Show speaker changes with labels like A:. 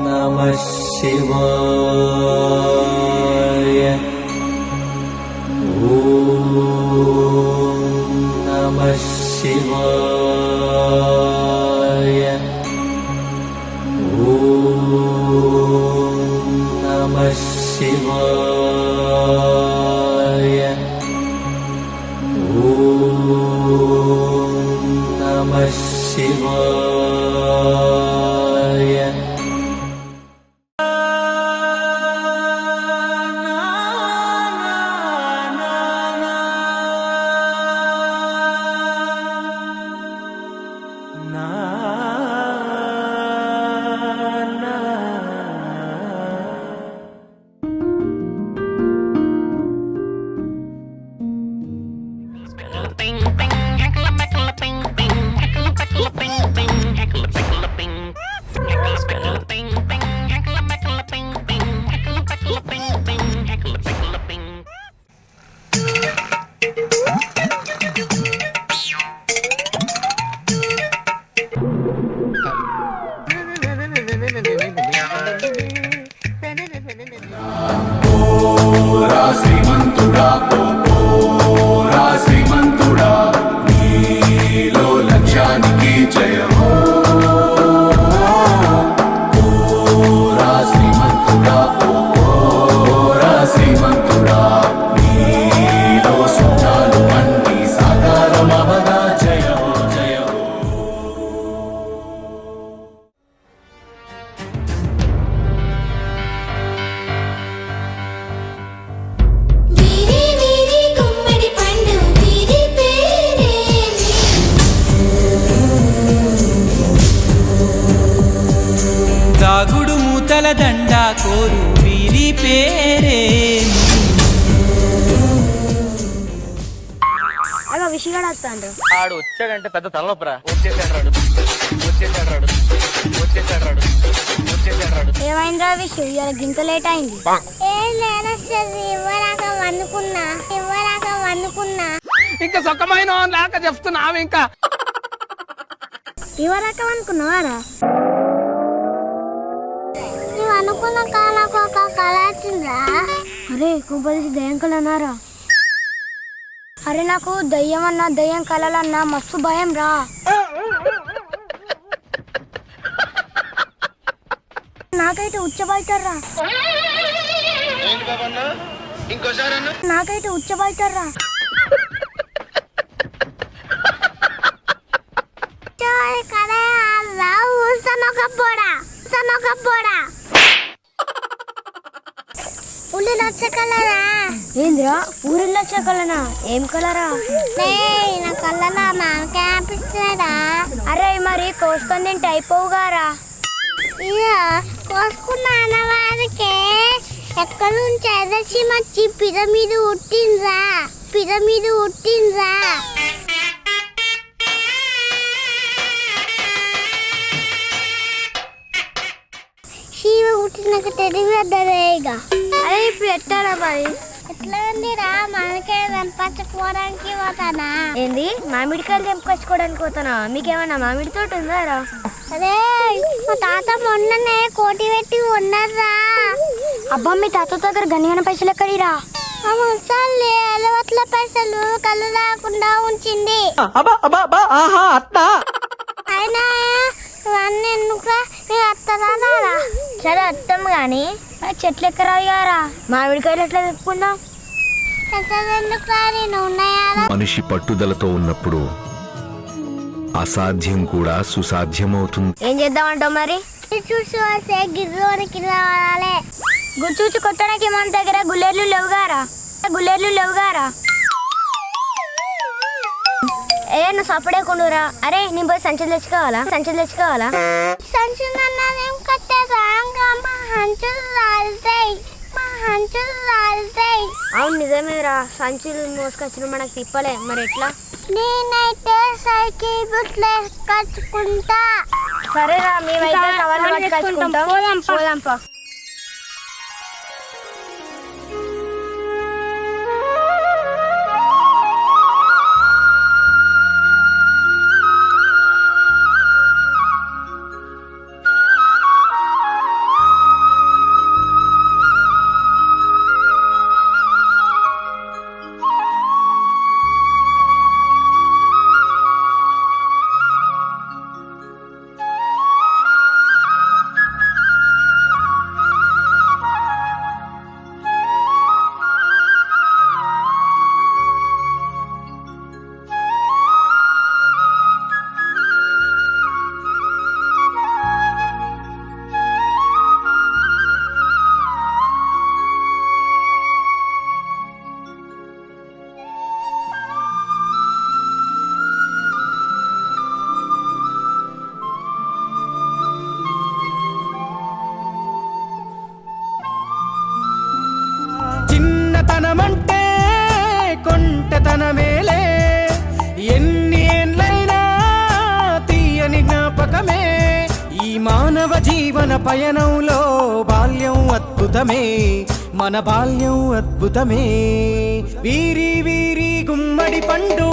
A: నమః శివాయ. ఓం నమః శివాయ. ఓం నమః శివాయ. ఓం నమః శివాయ.
B: శ్రీమంతుడా శ్రీమంతుడా నీలో లక్ష్యానికి జయమో శ్రీమంతుడా శ్రీమంతుడా నీలో సుఖాలు అన్ని సాకారమవగా జయమో జయమో.
C: దాగుడు మూతల దండా కోరు వీరి పేరే.
D: అలా విషయాలు వస్తాడు
E: ఆడు వచ్చాడంటే పెద్ద తలనొప్పరా. వచ్చేసాడు.
D: ఏమైందిరా విషయం ఇవాళ గింత లేట్ అయింది. ఏం లేనొస్తుంది ఇవ్వరాక వండుకున్నా
E: ఇంకా సుఖమైన లేక చెప్తున్నావు. ఇంకా
D: ఇవ్వరాక అనుకున్నావారా? నువ్వు అనుకున్న నాకు ఒక కళ వచ్చిందా? అరే కుంపదీసి దయ్యం కళ అన్నారా? అరే నాకు దయ్యం అన్నా దయ్యం కళలన్నా మస్తు భయం రా. నాకైతే ఉచ్చబడతారా. నాకైతే ఉచ్చబడతారా. ఏంద్రా ఊరిలో వచ్చే కలనా? ఏం కలరా? నా కళ్ళలా నాకేపిస్తారా? అరే మరి కోసుకొని తింటే అయిపోవుగారా. కోసుకున్న అన్నవారికి ఎక్కడి నుంచి ఎదసి మచ్చి పిద మీద ఉట్టిండ్రా. శివ ఉట్టినాక తెలివి అద్దరేగా. అరే ఇప్పుడు ఎట్టారా మరి? ఎట్లా ఉందిరా? మనకే తెంపచ్చుకోవడానికి పోతానా? ఏంది మామిడికాయలు తెంపుకొచ్చుకోవడానికి పోతానా? మీకేమన్నా మామిడి తోట ఉందారా? అరే మా తాత మొన్ననే కోటి పెట్టి ఉన్నారా. అబ్బా మీ తాత దగ్గర గనియన పైసలు ఎక్కడిరా? అలవట్ల పైసలు కళ్ళు రాకుండా ఉంచింది. అయినా ఇవన్నీ ఎందుకురా? మీరు అత్తరా? సరే అత్తం గాని చెట్లు ఎక్కరాయారా? మామిడికాయలు ఎట్లా తెప్పుకుందాం?
B: మనిషి పట్టుదలతో ఉన్నప్పుడు అసాధ్యం కూడా సుసాధ్యమవుతుంది.
D: ఏం చేద్దామంటావు మరి? చూసి వస్తే గిర్రోనికి రావాలి. గుర్చూచి కొట్టడానికి మన దగ్గర గుల్లేర్లు లేవుగారా. ఏ నువ్వు సపడే కొండురా. అరే నీ పోయి సంచులు తెచ్చుకోవాలా? సంచులు అన్నదేం కట్టేదా? అవును నిజమేరా. సంచులు మోసుకొచ్చిన మనకు తిప్పలే. మరి ఎట్లా? నేనైతే సైకిల్ బుట్లు కట్టుకుంటా. సరేరా మేమైతే కవర్లు పట్టుకొచ్చుకుంటాం. పోదాంపా.
C: పయనంలో బాల్యం అద్భుతమే, మన బాల్యం అద్భుతమే. వీరి వీరి గుమ్మడి పండు